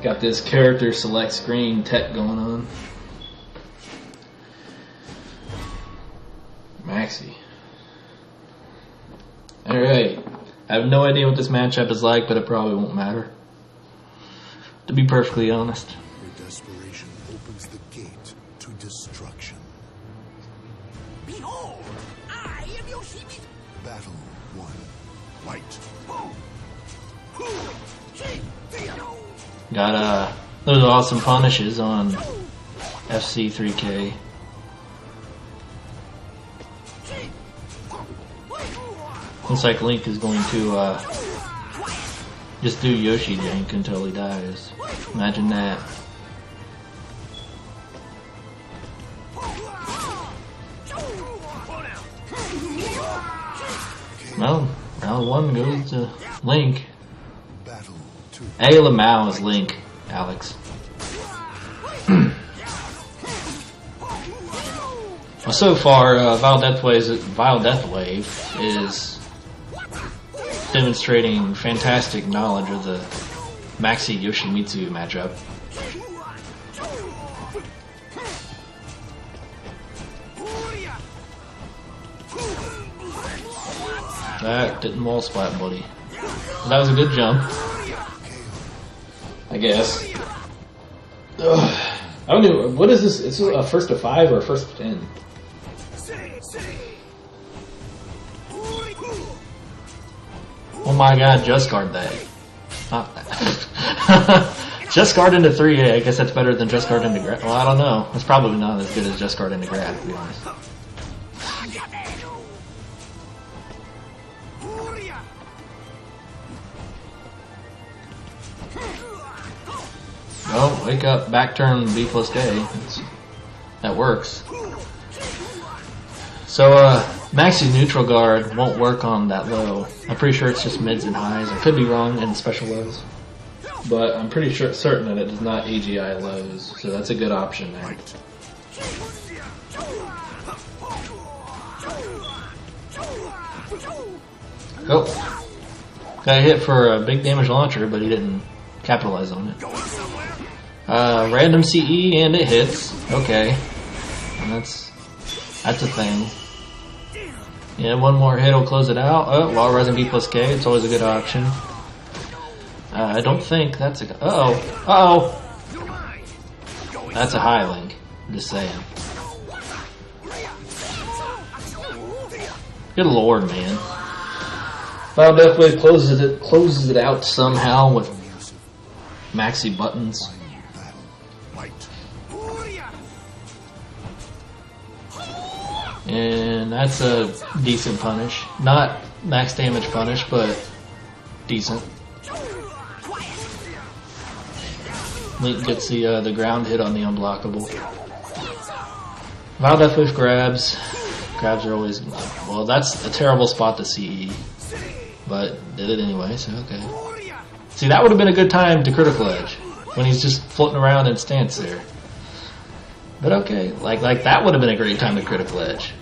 Got this character select screen tech going on. Maxi. Alright. I have no idea what this matchup is like, but it probably won't matter. To be perfectly honest. Your desperation opens the gate to destruction. Behold, I am Yoshimi. Battle 1. Fight. Got those awesome punishes on FC3K. Looks like Link is going to just do Yoshi jank until he dies. Imagine that. Well, round 1 goes to Link. Hey, Lamau is Link, Alex. Well, so far, VileDeathWave is demonstrating fantastic knowledge of the Maxi Yoshimitsu matchup. That didn't wall splat, buddy. That was a good jump, I guess. Ugh. I don't know, what is this? It's a first to 5 or a first to 10? Oh my god, just guard that. Not that. Just guard into 3A. I guess that's better than just guard into grab. Well, I don't know. It's probably not as good as just guard into grab, to be honest. Oh, wake up, back turn B plus K. That works. So, Maxi's neutral guard won't work on that low. I'm pretty sure it's just mids and highs. I could be wrong in special lows. But I'm pretty certain that it does not AGI lows. So that's a good option there. Oh. Got hit for a big damage launcher, but he didn't capitalize on it. Random CE and it hits. Okay. And that's a thing. Yeah, one more hit will close it out. Oh, while rising B plus K, it's always a good option. I don't think that's a... Uh-oh. Uh-oh. That's a high Link. I'm just saying. Good lord, man. VileDeathWave closes it out somehow with Maxi buttons. And that's a decent punish. Not max damage punish, but decent. Link gets the ground hit on the unblockable. VileDeathWave grabs. Grabs are always... Well, that's a terrible spot to CE. But did it anyway, so okay. See, that would have been a good time to critical edge. When he's just floating around in stance there. But okay, like that would have been a great time to critical edge.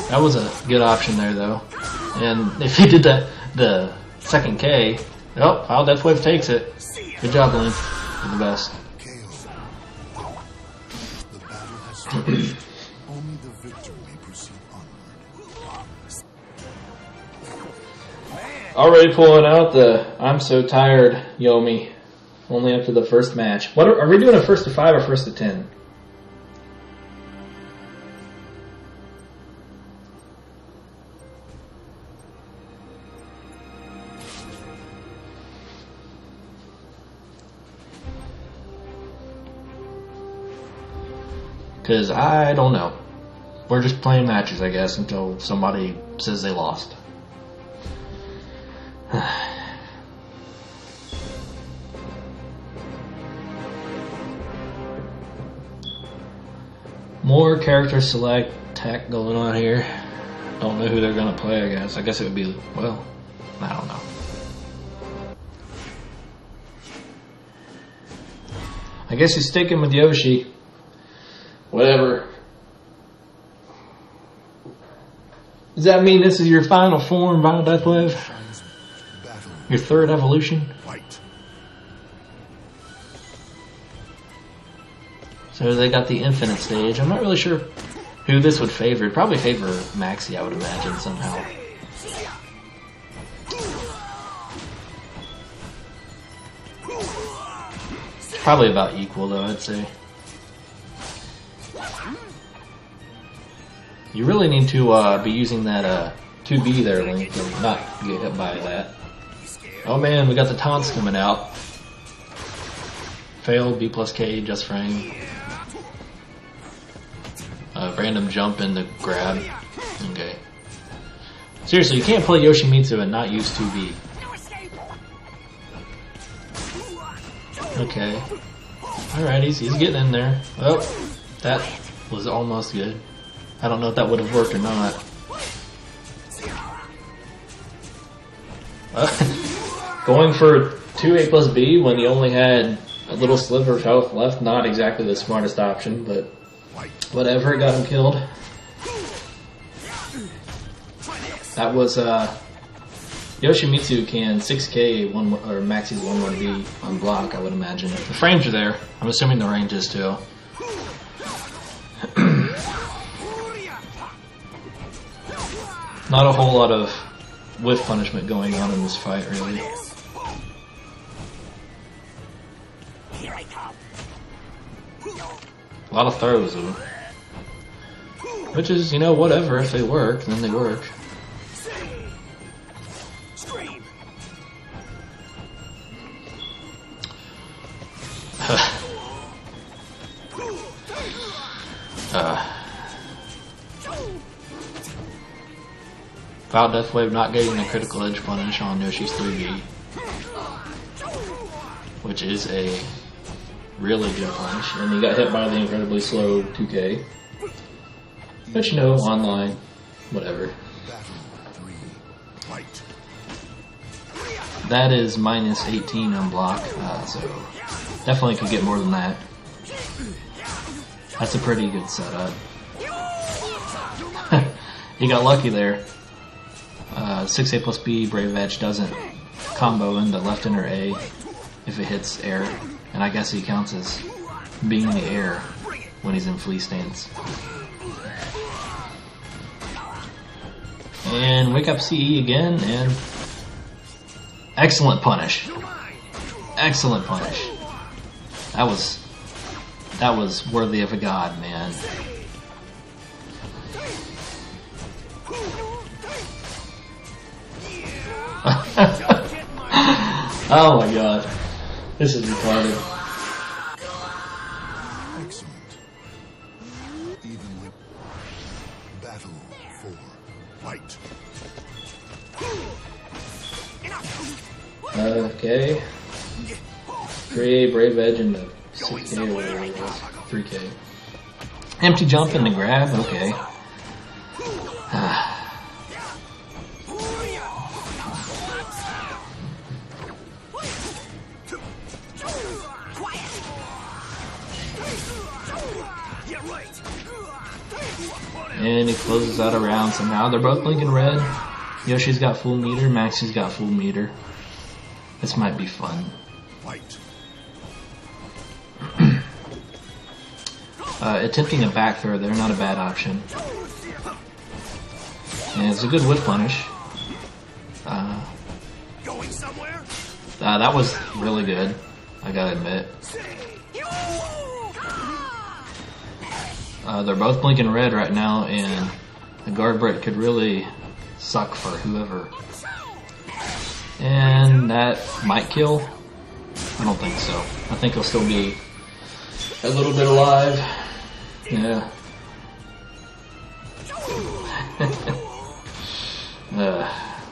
That was a good option there, though. And if he did the second K, oh, VileDeathWave takes it. Good job, Link. You're the best. Already pulling out the I'm so tired, Yomi. Only after the first match. What are we doing? A first to 5 or first to 10? Because I don't know. We're just playing matches, I guess, until somebody says they lost. More character select tech going on here. Don't know who they're going to play, I guess. I guess it would be, well, I don't know. I guess he's sticking with Yoshi. Whatever. Does that mean this is your final form, VileDeathWave? Your third evolution? So they got the infinite stage. I'm not really sure who this would favor. It'd probably favor Maxi, I would imagine, somehow. Probably about equal, though, I'd say. You really need to be using that 2B there, Link, to not get hit by that. Oh man, we got the taunts coming out. Failed, B plus K, just frame. Random jump in the grab. Okay. Seriously, you can't play Yoshimitsu and not use 2B. Okay. Alright, he's getting in there. Oh, that was almost good. I don't know if that would have worked or not. Going for 2A plus B when he only had a little sliver of health left, not exactly the smartest option, but whatever, it got him killed. That was, Yoshimitsu can 6K or Maxi's 1-1B on block, I would imagine. The frames are there. I'm assuming the range is too. Not a whole lot of whiff punishment going on in this fight, really. A lot of throws, though. Which is, you know, whatever. If they work, then they work. VileDeathWave not getting a critical edge punish on Yoshi's 3B, which is a really good punish. And he got hit by the incredibly slow 2K. But you know, online, whatever. That is minus 18 on block, so definitely could get more than that. That's a pretty good setup. He got lucky there. 6A plus B, Brave Edge doesn't combo into left inner A if it hits air, and I guess he counts as being in the air when he's in flee stance. And wake up CE again, and excellent punish. Excellent punish. That was worthy of a god, man. Oh my god. This is retarded. Excellent. Evenly. Battle for fight. Okay. 3A Brave Edge into 6K or whatever it was. 3K. Empty jump and the grab, okay. And he closes out a round somehow. They're both blinking red. Yoshi's got full meter, Maxi's got full meter. This might be fun. Attempting a back throw there, not a bad option. And it's a good whiff punish. That was really good, I gotta admit. They're both blinking red right now, and the guard break could really suck for whoever. And that might kill? I don't think so. I think he'll still be a little bit alive. Yeah.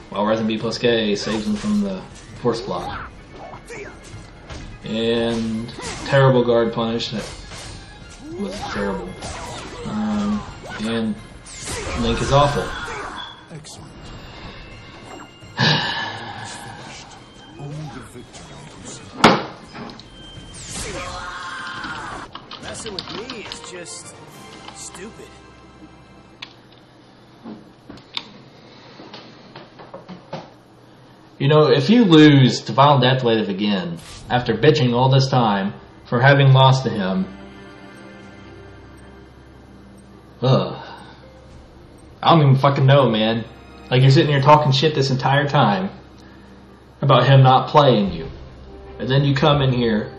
While Res and B plus K saves him from the force block. And terrible guard punish. That was terrible. And Link is awful. Excellent. Messing with me is just stupid. You know, if you lose to VileDeathWave again, after bitching all this time for having lost to him, Ugh. I don't even fucking know, man. Like, you're sitting here talking shit this entire time about him not playing you. And then you come in here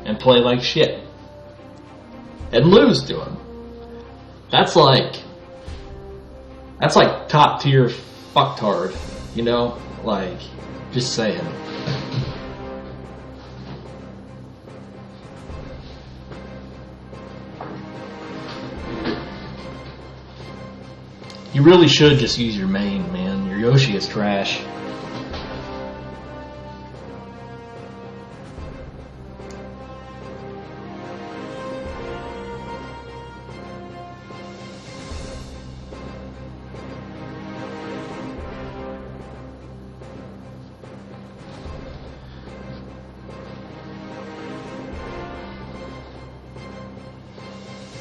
and play like shit. And lose to him. That's like top tier fucktard, you know? Like, just saying. You really should just use your main, man. Your Yoshi is trash.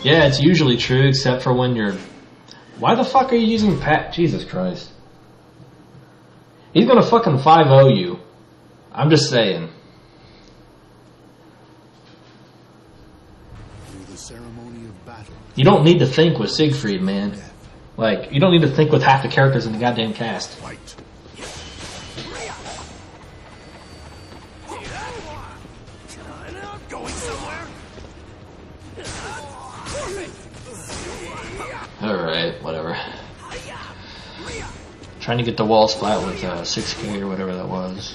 Yeah, it's usually true, except for when you're... Why the fuck are you using Pat? Jesus Christ. He's gonna fucking 5-0 you. I'm just saying. Through the ceremony of battle. You don't need to think with Siegfried, man. Like, you don't need to think with half the characters in the goddamn cast. Fight. Alright, whatever. Trying to get the walls flat with 6K or whatever that was.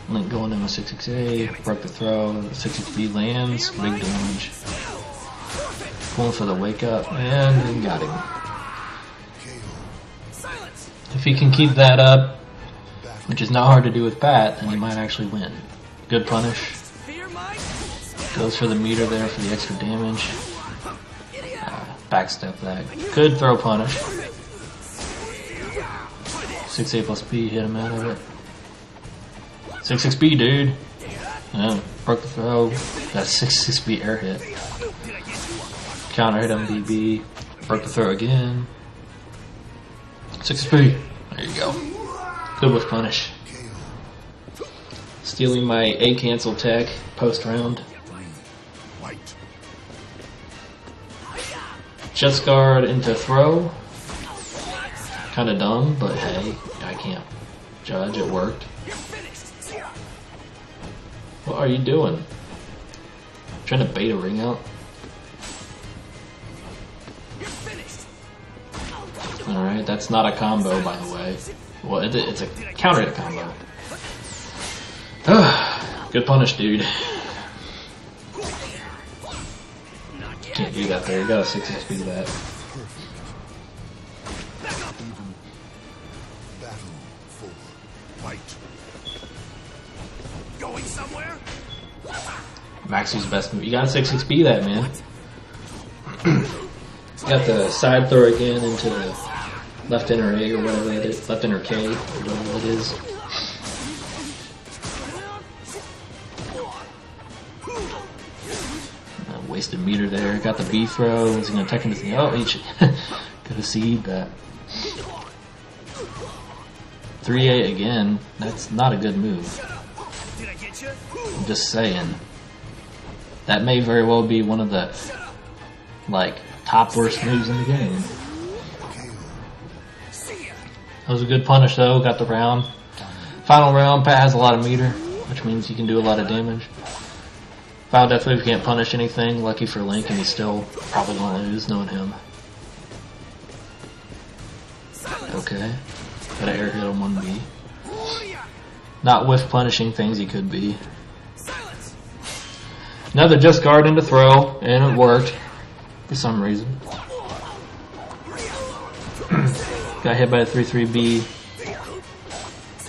Link going in with 6XA, broke the throw, 6XB lands, big damage. Going for the wake up, and he got him. If he can keep that up, which is not hard to do with Pat, then he might actually win. Good punish. Goes for the meter there for the extra damage. Backstep that. Could throw punish. 6A plus B, hit him out of it. 6-6B, dude. Broke the throw. That 6-6B air hit. Counter hit him, BB. Broke the throw again. 6-6B. There you go. Good with punish. Stealing my A cancel tech post round. Just guard into throw. Kinda dumb, but hey, I can't judge, it worked. What are you doing? Trying to bait a ring out? Alright, that's not a combo, by the way. Well, it's a counter hit combo. Good punish, dude. Can't do that there, you gotta 6-6 do that. Maxu's best move. You gotta 6-6B that, man. Got the side throw again into the left inner A or whatever that is. Left inner K or whatever it is. Wasted meter there. Got the B throw. Is he gonna tech into the... Oh, he could have seed that. 3A again. That's not a good move. I'm just saying. That may very well be one of the, like, top worst moves in the game. That was a good punish though. Got the round. Final round. Pat has a lot of meter, which means he can do a lot of damage. VileDeathWave can't punish anything. Lucky for Link, and he's still probably going to lose, knowing him. Okay. Got an air hit on 1B. Not with punishing things he could be. Another just guard into throw, and it worked. For some reason. Got hit by a 3-3B.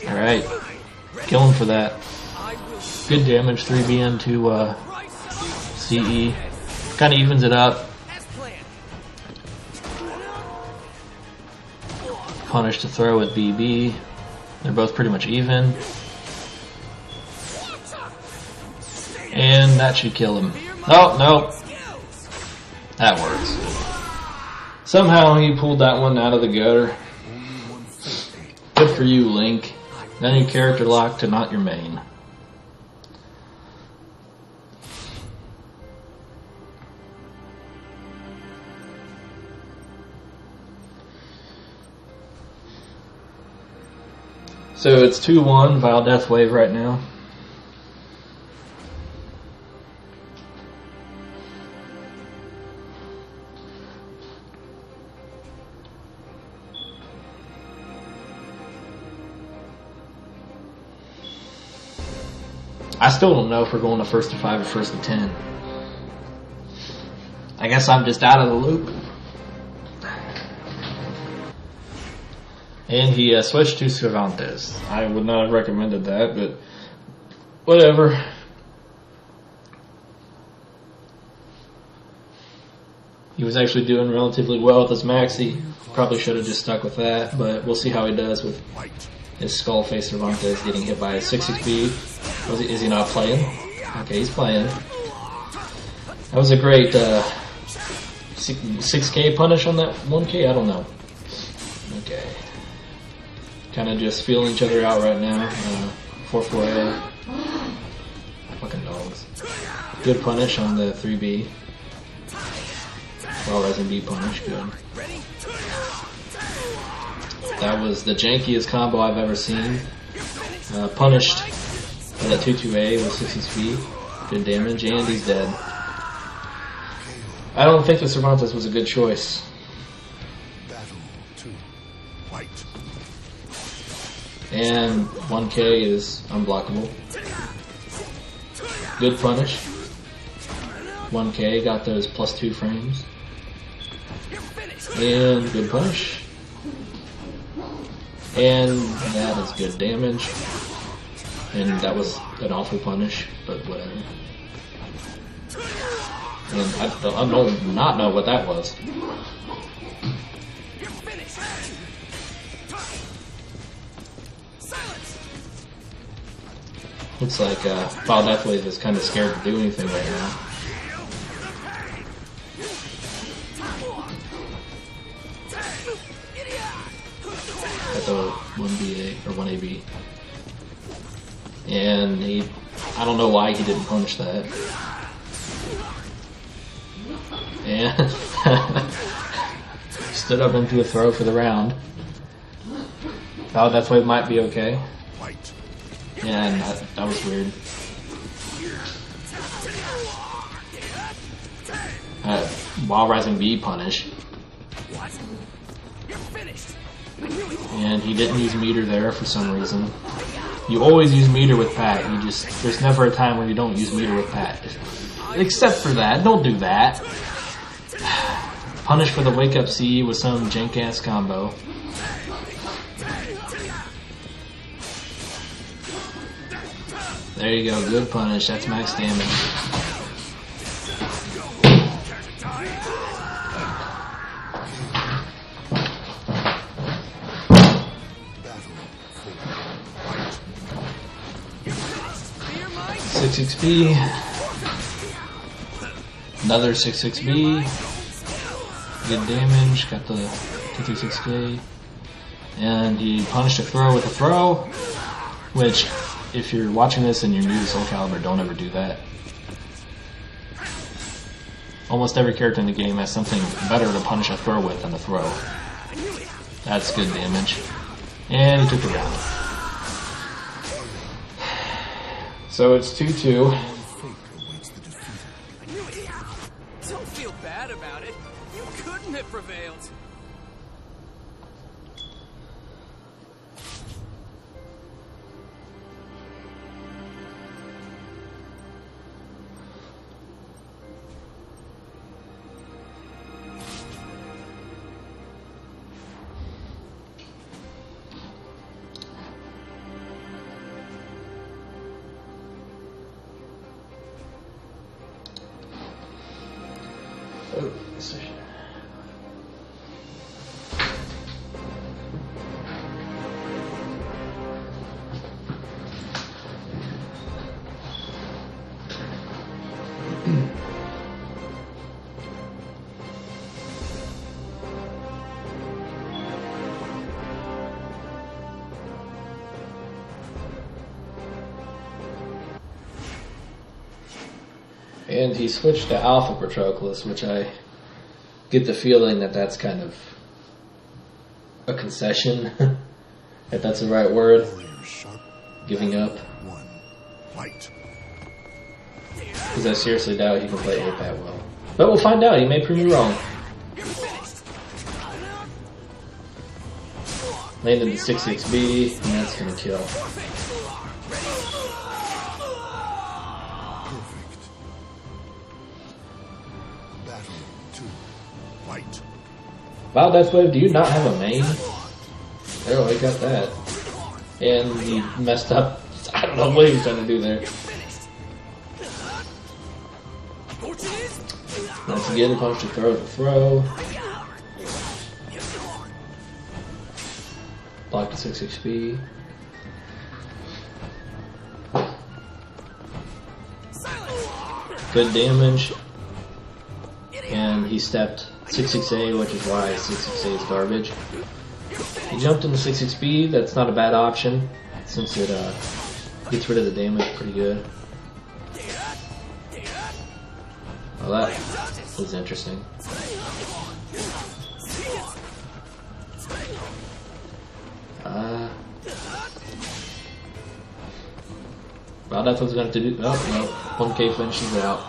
Alright. Kill him for that. Good damage, 3B into CE. Kind of evens it up. Punish to throw with BB. They're both pretty much even. And that should kill him. Oh, no. That works. Somehow he pulled that one out of the gutter. Good for you, Link. Then you character lock to not your main. So it's 2-1, VileDeathWave right now. I still don't know if we're going to first to 5 or first to 10. I guess I'm just out of the loop. And he switched to Cervantes. I would not have recommended that, but whatever. He was actually doing relatively well with his maxi. Probably should have just stuck with that, but we'll see how he does with his skull face Cervantes getting hit by a 6-6B. Is he not playing? Okay, he's playing. That was a great 6K punish on that 1K? I don't know. Okay. Kind of just feeling each other out right now. 4-4A. Fucking dogs. Good punish on the 3B. While rising B punish, good. That was the jankiest combo I've ever seen. Punished by that 2-2A with 6-6B. Good damage, and he's dead. I don't think the Cervantes was a good choice. And 1K is unblockable. Good punish. 1K got those +2 frames. And good punish. And that is good damage. And that was an awful punish, but whatever. And I don't not know what that was. Looks like VileDeathWave is kind of scared to do anything right now. At the 1BA or 1AB. And I don't know why he didn't punish that. And stood up into a throw for the round. VileDeathWave might be okay. And that was weird. While rising B punish. And he didn't use meter there for some reason. You always use meter with Pat. There's never a time where you don't use meter with Pat. Except for that. Don't do that. Punish for the wake up CE with some jank ass combo. There you go, good punish. That's max damage. Six B. Another 6-6B. Good damage. Got the 236K. And he punished a throw with a throw, which, if you're watching this and you're new to Soul Calibur, don't ever do that. Almost every character in the game has something better to punish a throw with than a throw. That's good damage. And he took the round. So it's 2-2. Don't feel bad about it. You couldn't have prevailed. Oh, let's see. And he switched to Alpha Patroclus, which I get the feeling that that's kind of a concession, if that's the right word. Giving up. One. Fight. Because I seriously doubt he can play it that well. But we'll find out. He may prove me wrong. Landed the 6-6B, and that's going to kill. Perfect. Battle 2. Fight. VileDeathWave, do you not have a main? Oh, I got that. And he messed up. I don't know what he was trying to do there. Once again, punch to throw to throw. Block the 6-6B. Good damage. And he stepped 6-6A, which is why 6-6A is garbage. He jumped in the 6-6B, that's not a bad option, since it gets rid of the damage pretty good. Well, that was interesting. Well, that's what's going to do. Oh, no. 1K finishes it out.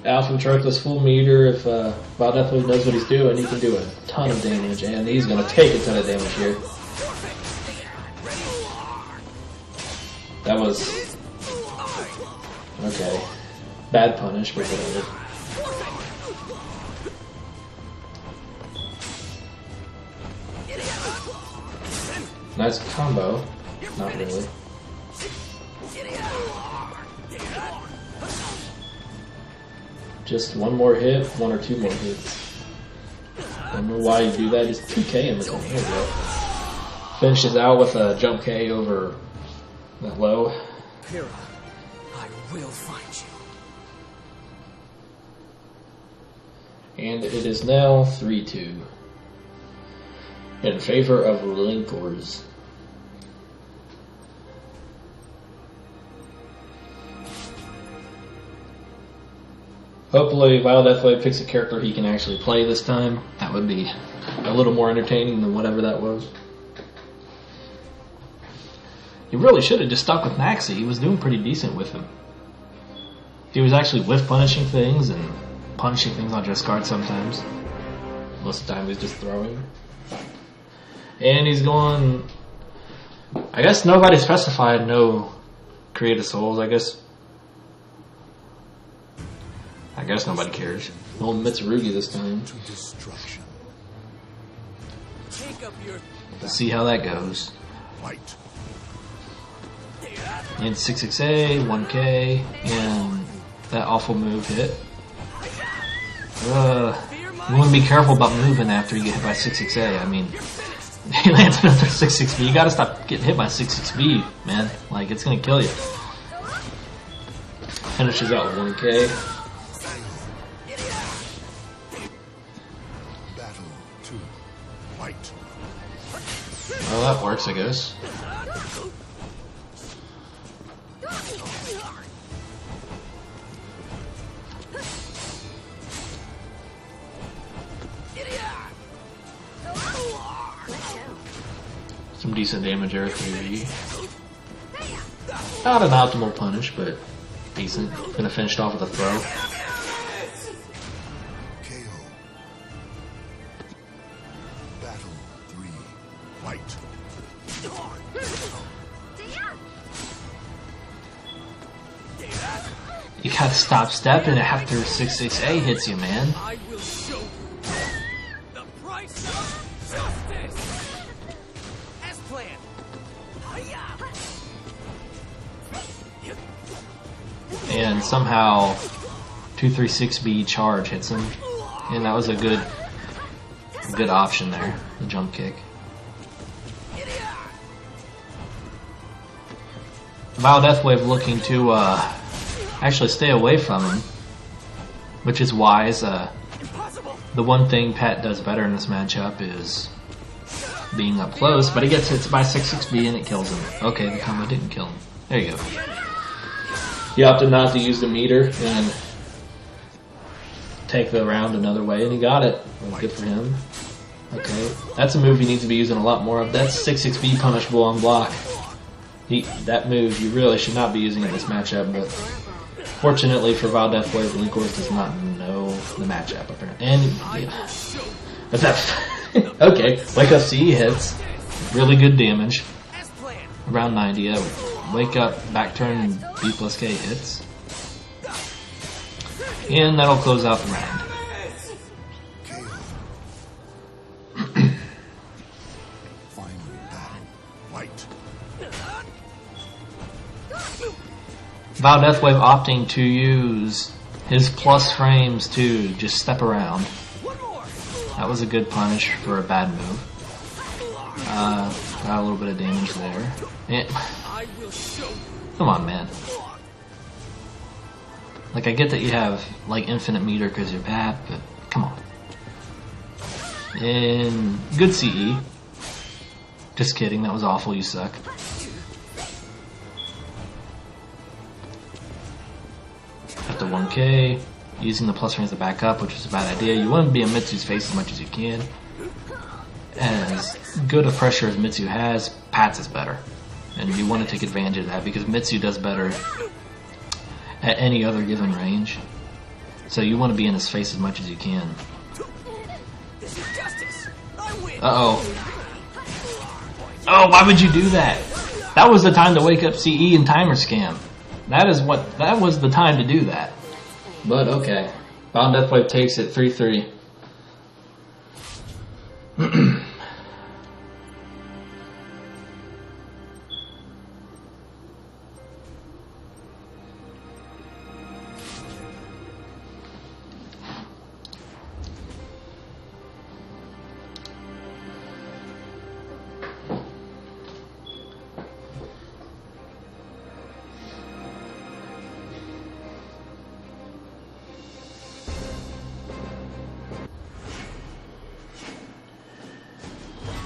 Alpha and Trochless full meter. If VileDeathWave knows what he's doing, he can do a ton of damage, and he's going to take a ton of damage here. That was okay. Bad punish, but whatever. Nice combo. Not really. Just one more hit, one or two more hits. I don't know why you do that. Just 2K in this one. Here we go. Finishes out with a jump K over that low. Pyrrha, I will find you. And it is now 3-2 in favor of Linkorz. Hopefully VileDeathWave picks a character he can actually play this time. That would be a little more entertaining than whatever that was. He really should have just stuck with Maxi. He was doing pretty decent with him. He was actually whiff punishing things and punishing things on just guard sometimes. Most of the time he's just throwing. And he's going... I guess nobody specified no creative souls. I guess nobody cares. No Mitsurugi this time. Let's see how that goes. And 6-6A, 1K, and that awful move hit. You want to be careful about moving after you get hit by 6-6A. I mean, he lands another 6-6B. You gotta stop getting hit by 6-6B, man. Like, it's gonna kill you. Finishes out with 1K. Well, that works, I guess. Some decent damage there, 3V. Not an optimal punish, but decent. Gonna finish it off with a throw. You gotta stop stepping after 6-6A hits you, man. I will show you the price of justice. As planned. And somehow 236B charge hits him, and that was a good option there, the jump kick. VileDeathWave looking to actually stay away from him, which is wise. The one thing Pat does better in this matchup is being up close, but he gets hit by 6-6B and it kills him. Okay, the combo didn't kill him. There you go. He opted not to use the meter and take the round another way, and he got it. Well, good for him. Okay, that's a move he needs to be using a lot more of. That's 6-6B punishable on block. That move you really should not be using in this matchup, but fortunately for VileDeathWave, Linkorz does not know the matchup apparently. And yeah. But that okay, Wake Up CE hits. Really good damage. Around 90. Wake Up, back turn, B plus K hits. And that'll close out the round. VileDeathWave opting to use his plus frames to just step around. That was a good punish for a bad move. Got a little bit of damage there. Come on, man. Like, I get that you have, like, infinite meter because you're bad, but come on. And good CE. Just kidding, that was awful, you suck. Got the 1K, using the plus frames to back up, which is a bad idea. You want to be in Mitsu's face as much as you can. As good a pressure as Mitsu has, Pats is better. And you want to take advantage of that because Mitsu does better at any other given range. So you want to be in his face as much as you can. Uh-oh. Oh, why would you do that? That was the time to wake up CE and timer scam. That was the time to do that. But okay. VileDeathWave takes it 3-3.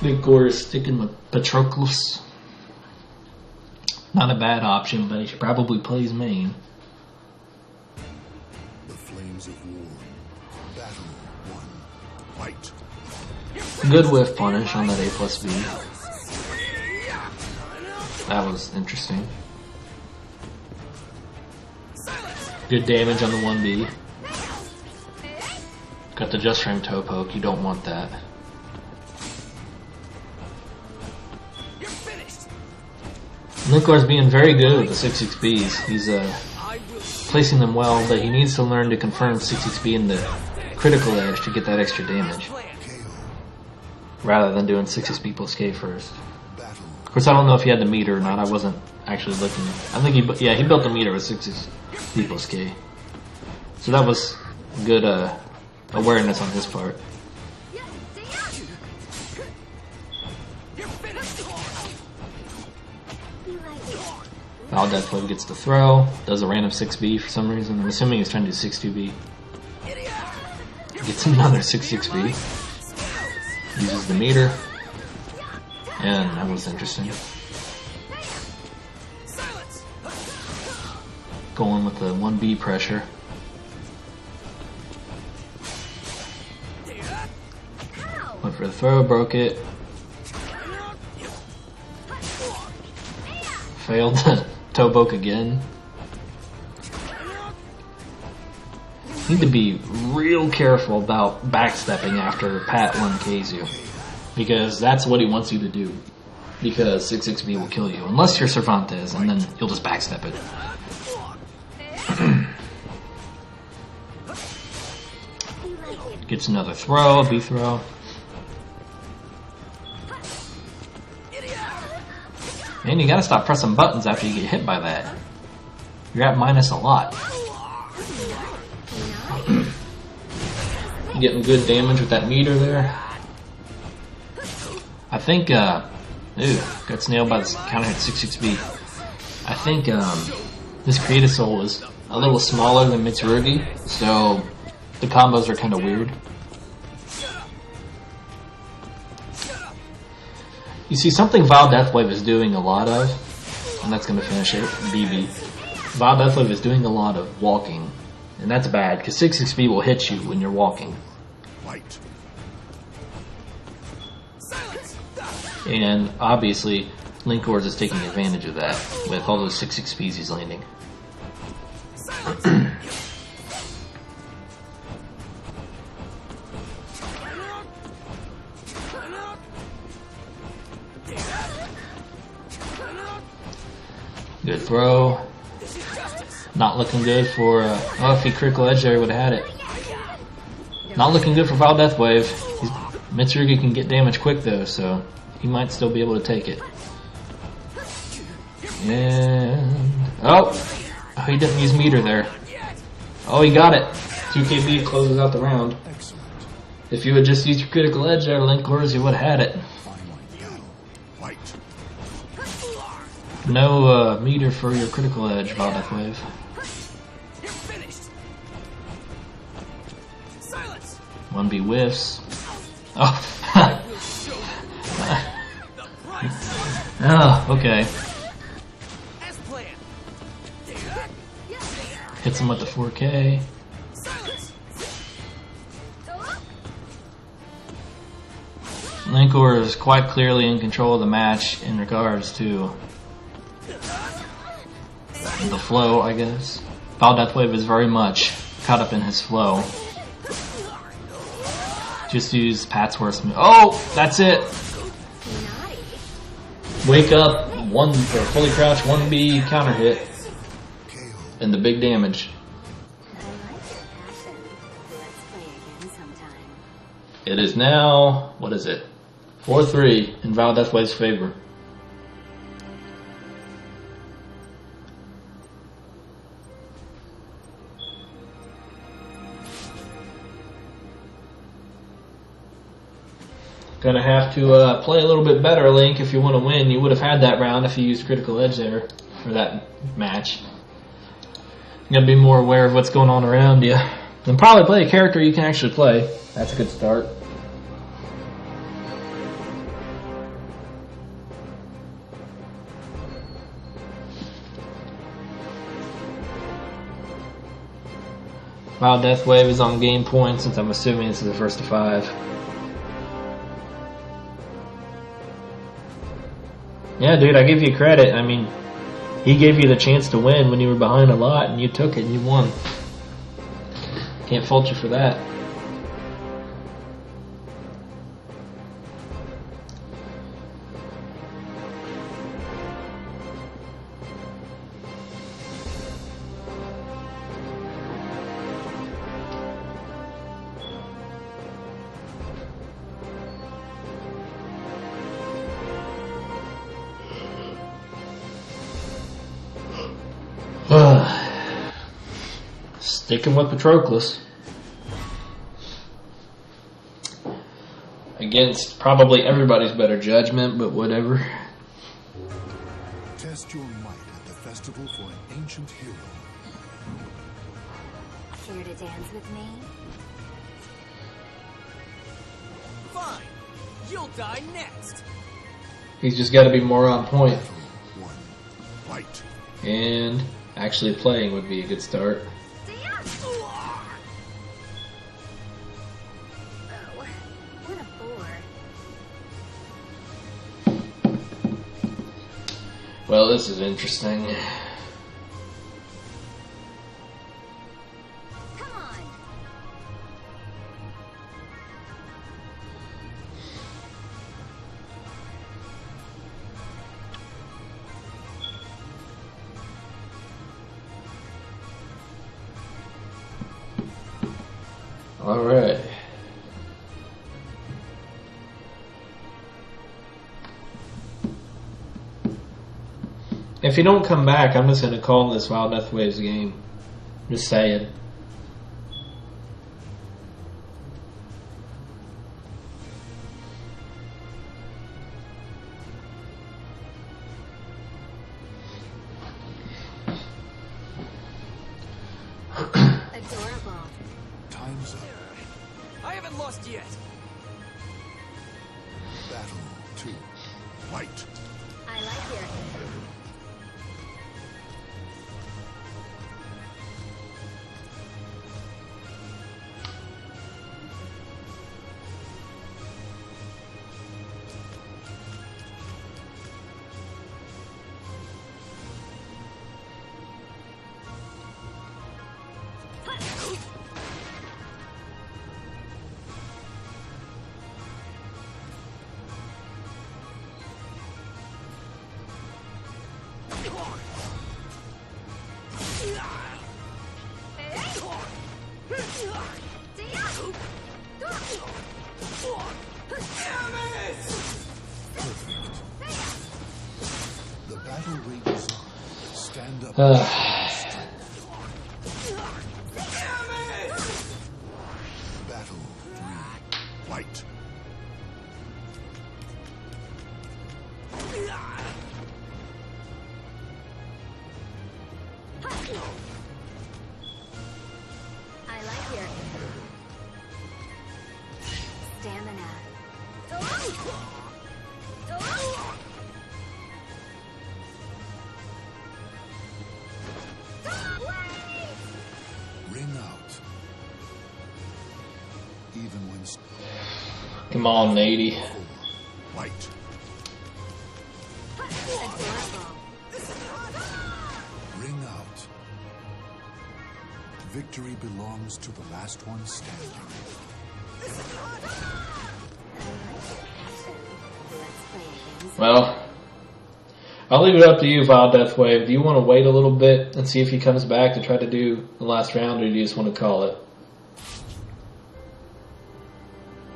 Linkorz sticking with Patroclus. Not a bad option, but he should probably play his main. The flames of war. Battle 1. Fight. Good whiff punish on that A plus B. That was interesting. Good damage on the 1B. Got the just frame toe poke, you don't want that. Linkorz being very good with the 6-6Bs. He's placing them well, but he needs to learn to confirm 6-6B in the critical edge to get that extra damage. Rather than doing 6-6B plus K first. Of course, I don't know if he had the meter or not. I wasn't actually looking. I think he built the meter with 6-6B plus K. So that was good awareness on his part. VileDeathWave gets the throw, does a random 6B for some reason. I'm assuming he's trying to do 6-2B. Gets another 6-6B. Uses the meter. And that was interesting. Going with the 1B pressure. Went for the throw, broke it. Failed the toe poke again. Need to be real careful about backstepping after Pat 1Ks you. Because that's what he wants you to do. Because 6-6B will kill you. Unless you're Cervantes, and then you'll just backstep it. Gets another throw, a B throw. Man, you gotta stop pressing buttons after you get hit by that. You're at minus a lot. Getting good damage with that meter there. I think, got snailed by this counter hit 6-6B. I think, this Creative Soul is a little smaller than Mitsurugi, so the combos are kind of weird. You see, something VileDeathWave is doing a lot of, and that's going to finish it, BB. VileDeathWave is doing a lot of walking, and that's bad, because 6-6B will hit you when you're walking. Fight. And obviously, Linkorz is taking advantage of that with all those 6 XPs he's landing. Good throw. Not looking good for. Oh, if he critical edge there, he would have had it. Not looking good for VileDeathWave. Mitsurugi can get damage quick though, so he might still be able to take it. And oh, he didn't use meter there. Oh, he got it. 2KB closes out the round. If you had just used your critical edge there, Linkorz, you would have had it. No meter for your critical edge, VileDeathWave. You're finished. Silence. 1B whiffs. Oh. Oh, okay. As planned. Hits him with the 4K. Silence. Linkorz is quite clearly in control of the match in regards to the flow, I guess. VileDeathWave is very much caught up in his flow. Just use Pat's worst move. Oh, that's it. Wake up, one or fully crouch, 1B counter hit, and the big damage. It is now, what is it? 4-3 in VileDeathWave's favor. Gonna have to play a little bit better, Link, if you want to win. You would have had that round if you used critical edge there for that match. You gotta be more aware of what's going on around you. And probably play a character you can actually play. That's a good start. VileDeathWave is on game point since I'm assuming this is the first to 5. Yeah, dude, I give you credit. I mean, he gave you the chance to win when you were behind a lot, and you took it and you won. Can't fault you for that. Sticking with Patroclus. Against probably everybody's better judgment, but whatever. Test your might at the festival for an ancient hero. Here to dance with me? Fine. You'll die next. He's just got to be more on point. One, fight. And actually playing would be a good start. What a bore. Well, this is interesting. Come on. All right. If you don't come back, I'm just going to call this VileDeathWave's game. Just saying. Adorable. Time's up. I haven't lost yet. Battle 2. Fight. I like your Battle 3. Fight. I like your stamina. Ring out. Even when Come on, 80. fight. Adorable. Ring out. Victory belongs to the last one standing. Let's play a game. Well, I'll leave it up to you, VileDeathWave. Do you want to wait a little bit and see if he comes back to try to do the last round, or do you just want to call it?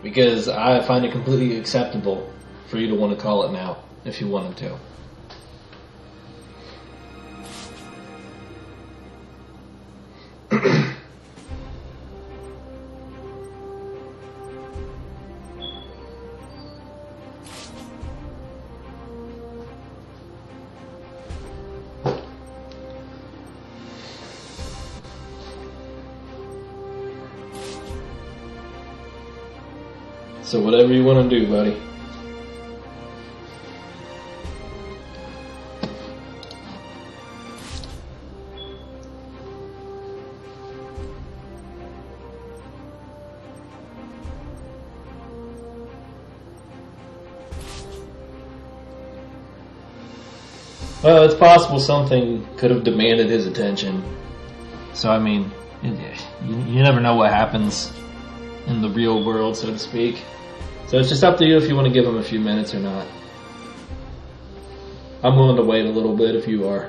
Because I find it completely acceptable for you to want to call it now, if you wanted to. So whatever you want to do, buddy. Well, it's possible something could have demanded his attention. So, I mean, you never know what happens in the real world, so to speak. So it's just up to you if you want to give him a few minutes or not. I'm willing to wait a little bit if you are.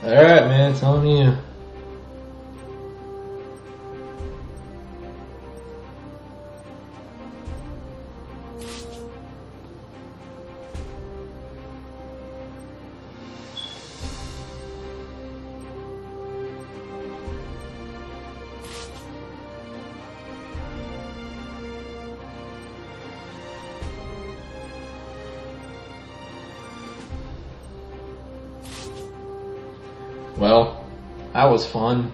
Alright, man, it's on you. Well, that was fun.